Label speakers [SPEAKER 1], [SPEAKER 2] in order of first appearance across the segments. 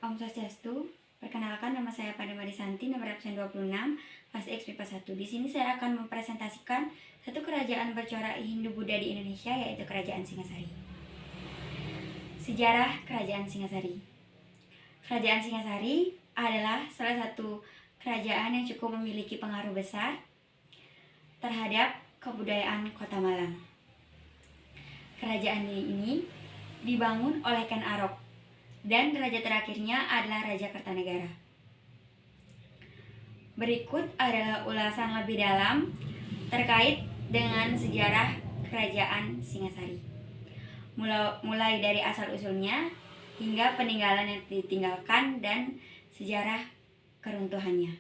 [SPEAKER 1] Om Swastiastu. Perkenalkan, nama saya Pada Marisanti, nomor absen 26, kelas X MIPA 1. Di sini saya akan mempresentasikan satu kerajaan bercorak Hindu-Buddha di Indonesia, yaitu Kerajaan Singasari. Sejarah Kerajaan Singasari. Kerajaan Singasari adalah salah satu kerajaan yang cukup memiliki pengaruh besar terhadap kebudayaan Kota Malang. Kerajaan ini dibangun oleh Ken Arok, dan raja terakhirnya adalah Raja Kertanegara. Berikut adalah ulasan lebih dalam terkait dengan sejarah Kerajaan Singasari, mulai dari asal-usulnya hingga peninggalan yang ditinggalkan dan sejarah keruntuhannya.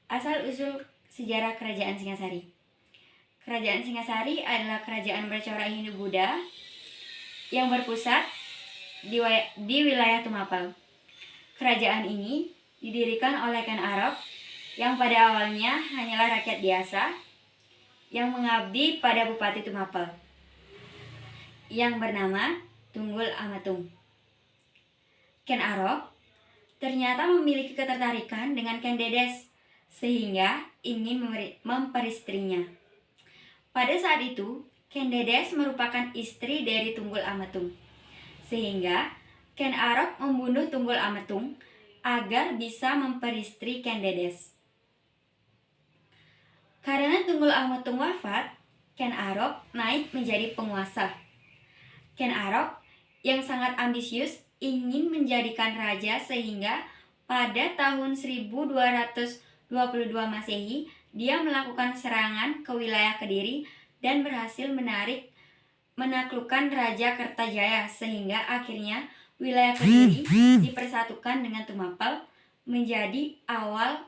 [SPEAKER 1] Asal-usul sejarah Kerajaan Singasari. Kerajaan Singasari adalah kerajaan bercorak Hindu-Buddha yang berpusat di wilayah Tumapel. Kerajaan ini didirikan oleh Ken Arok yang pada awalnya hanyalah rakyat biasa yang mengabdi pada Bupati Tumapel yang bernama Tunggul Amatung. Ken Arok ternyata memiliki ketertarikan dengan Ken Dedes sehingga ingin memperistrinya. Pada saat itu, Ken Dedes merupakan istri dari Tunggul Amatung, sehingga Ken Arok membunuh Tunggul Amatung agar bisa memperistri Ken Dedes. Karena Tunggul Amatung wafat, Ken Arok naik menjadi penguasa. Ken Arok yang sangat ambisius ingin menjadikan raja sehingga pada tahun 1222 Masehi dia melakukan serangan ke wilayah Kediri dan berhasil menaklukkan Raja Kertajaya sehingga akhirnya wilayah Kediri dipersatukan dengan Tumapel menjadi awal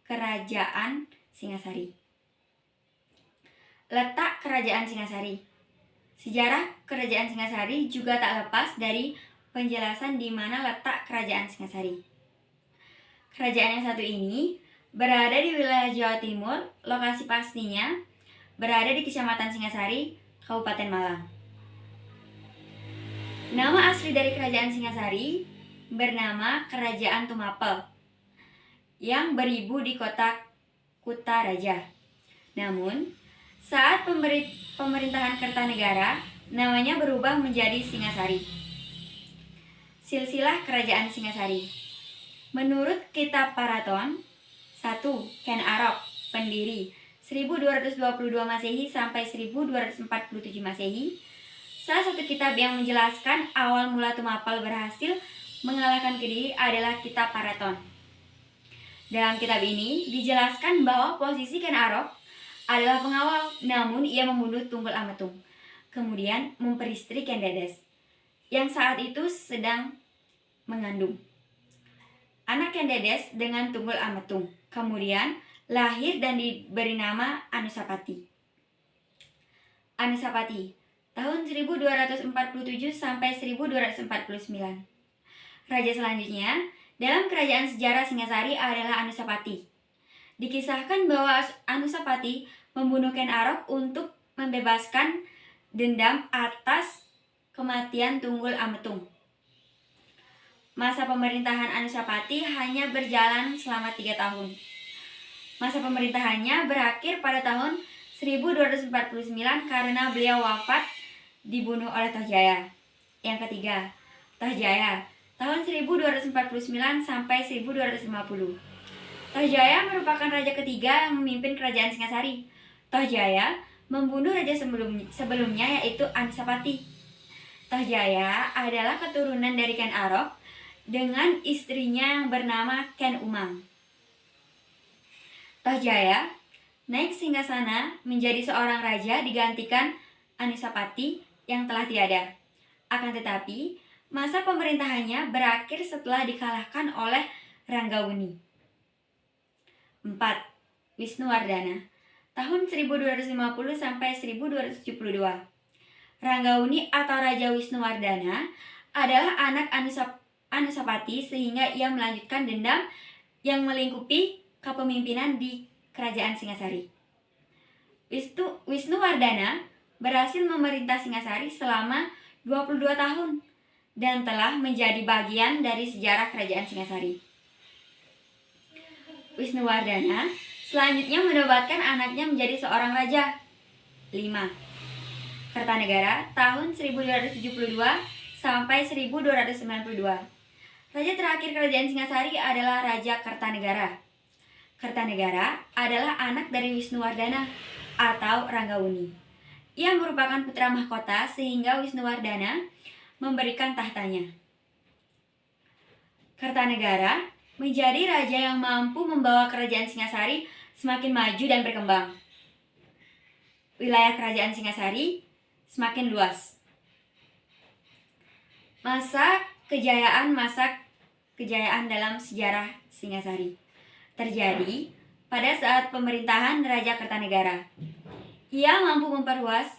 [SPEAKER 1] Kerajaan Singasari. Letak Kerajaan Singasari. Sejarah Kerajaan Singasari juga tak lepas dari penjelasan di mana letak Kerajaan Singasari. Kerajaan yang satu ini berada di wilayah Jawa Timur, lokasi pastinya berada di Kecamatan Singasari, Kabupaten Malang. Nama asli dari Kerajaan Singasari bernama Kerajaan Tumapel yang beribu di kota Kutaraja. Namun, saat pemerintahan Kertanegara, namanya berubah menjadi Singasari. Silsilah Kerajaan Singasari. Menurut Kitab Paraton, 1. Ken Arok, pendiri 1222 Masehi sampai 1247 Masehi. Salah satu kitab yang menjelaskan awal mula Tumapel berhasil mengalahkan Kediri adalah Kitab Paraton. Dalam kitab ini dijelaskan bahwa posisi Ken Arok adalah pengawal, namun ia membunuh Tunggul Amatung, kemudian memperistri Ken Dedes yang saat itu sedang mengandung anak Ken Dedes dengan Tunggul Amatung. Kemudian lahir dan diberi nama Anusapati. Anusapati tahun 1247 sampai 1249. Raja selanjutnya dalam kerajaan sejarah Singasari adalah Anusapati. Dikisahkan bahwa Anusapati membunuh Ken Arok untuk membebaskan dendam atas kematian Tunggul Amatung. Masa pemerintahan Anusapati hanya berjalan selama 3 tahun. Masa pemerintahannya berakhir pada tahun 1249 karena beliau wafat dibunuh oleh Tohjaya. Yang ketiga, Tohjaya tahun 1249 sampai 1250. Tohjaya merupakan raja ketiga yang memimpin kerajaan Singasari. Tohjaya membunuh raja sebelumnya yaitu Anusapati. Tohjaya adalah keturunan dari Ken Arok dengan istrinya yang bernama Ken Umang. Tohjaya naik singgasana menjadi seorang raja digantikan Anusapati yang telah tiada. Akan tetapi, masa pemerintahannya berakhir setelah dikalahkan oleh Ranggawuni. 4. Wisnuwardana tahun 1250 sampai 1272. Ranggawuni atau Raja Wisnuwardana adalah anak Anusapati sehingga ia melanjutkan dendam yang melingkupi kepemimpinan di Kerajaan Singasari. Wisnuwardana berhasil memerintah Singasari selama 22 tahun dan telah menjadi bagian dari sejarah Kerajaan Singasari. Wisnuwardana selanjutnya menobatkan anaknya menjadi seorang raja. 5. Kertanegara tahun 1272 sampai 1292. Raja terakhir Kerajaan Singasari adalah Raja Kertanegara. Kertanegara adalah anak dari Wisnuwardana atau Ranggawuni. Ia merupakan putra mahkota sehingga Wisnuwardana memberikan tahtanya. Kertanegara menjadi raja yang mampu membawa Kerajaan Singasari semakin maju dan berkembang. Wilayah Kerajaan Singasari semakin luas. Masa kejayaan dalam sejarah Singasari terjadi pada saat pemerintahan Raja Kertanegara. Ia mampu memperluas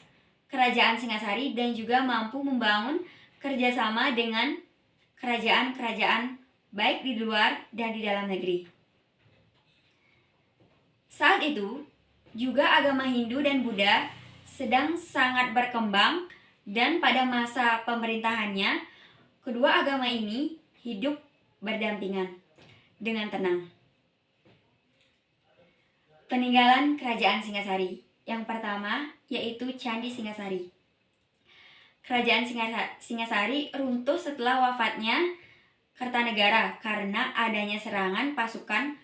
[SPEAKER 1] Kerajaan Singasari dan juga mampu membangun kerjasama dengan kerajaan-kerajaan baik di luar dan di dalam negeri. Saat itu, juga agama Hindu dan Buddha sedang sangat berkembang dan pada masa pemerintahannya, kedua agama ini hidup berdampingan dengan tenang. Peninggalan Kerajaan Singasari. Yang pertama yaitu Candi Singasari. Kerajaan Singasari runtuh setelah wafatnya Kertanegara karena adanya serangan pasukan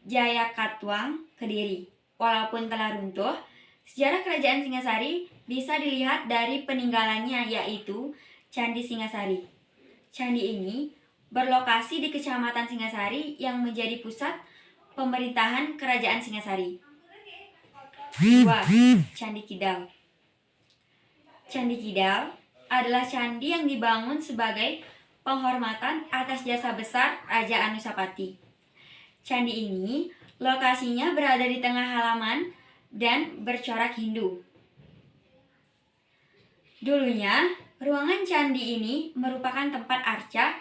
[SPEAKER 1] Jayakatwang ke Kediri. Walaupun telah runtuh, sejarah Kerajaan Singasari bisa dilihat dari peninggalannya yaitu Candi Singasari. Candi ini berlokasi di Kecamatan Singasari yang menjadi pusat pemerintahan Kerajaan Singasari. 2. Candi Kidal. Candi Kidal adalah candi yang dibangun sebagai penghormatan atas jasa besar Raja Anusapati. Candi ini lokasinya berada di tengah halaman dan bercorak Hindu. Dulunya, ruangan candi ini merupakan tempat arca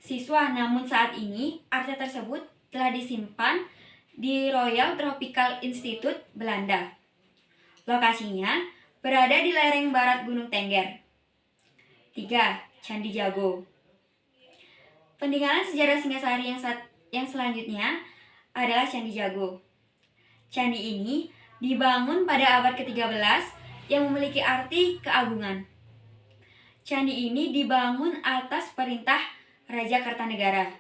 [SPEAKER 1] siswa, namun saat ini arca tersebut telah disimpan di Royal Tropical Institute, Belanda. Lokasinya berada di lereng barat Gunung Tengger. 3. Candi Jago. Peninggalan sejarah Singasari yang selanjutnya adalah Candi Jago. Candi ini dibangun pada abad ke-13 yang memiliki arti keagungan. Candi ini dibangun atas perintah Raja Kertanegara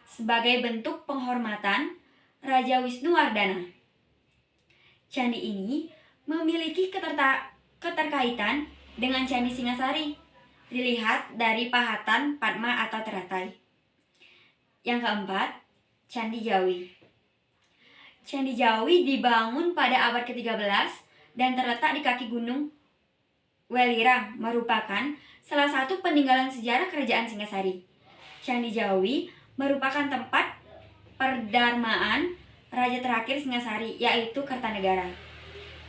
[SPEAKER 1] sebagai bentuk penghormatan Raja Wisnuwardana. Candi ini memiliki keterkaitan dengan Candi Singasari, dilihat dari pahatan Padma atau teratai. Yang keempat, Candi Jawi. Candi Jawi dibangun pada abad ke-13 dan terletak di kaki gunung Welirang, merupakan salah satu peninggalan sejarah Kerajaan Singasari. Candi Jawi merupakan tempat perdarmaan raja terakhir Singasari, yaitu Kertanegara.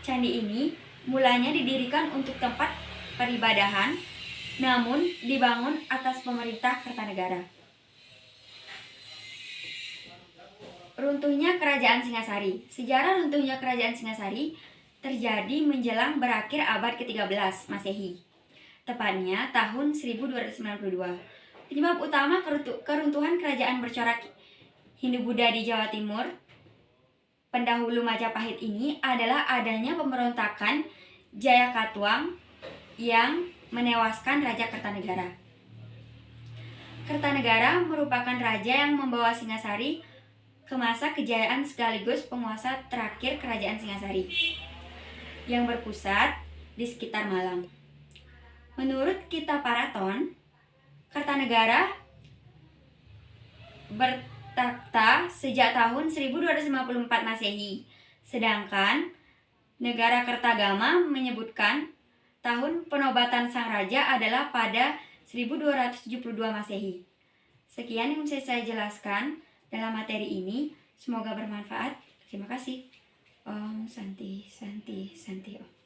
[SPEAKER 1] Candi ini mulanya didirikan untuk tempat peribadahan, namun dibangun atas pemerintah Kertanegara. Runtuhnya Kerajaan Singasari. Sejarah runtuhnya Kerajaan Singasari terjadi menjelang berakhir abad ke-13 Masehi, tepatnya tahun 1292. Penyebab utama keruntuhan kerajaan bercorak Hindu-Buddha di Jawa Timur pendahulu Majapahit ini adalah adanya pemberontakan Jayakatwang yang menewaskan Raja Kertanegara. Kertanegara merupakan raja yang membawa Singasari ke masa kejayaan sekaligus penguasa terakhir Kerajaan Singasari yang berpusat di sekitar Malang. Menurut Kitab Paraton, Kertanegara bertakhta sejak tahun 1254 Masehi, sedangkan negara Kertagama menyebutkan tahun penobatan sang raja adalah pada 1272 Masehi. Sekian yang bisa saya jelaskan dalam materi ini, semoga bermanfaat. Terima kasih. Om Santi Santi Santi Om.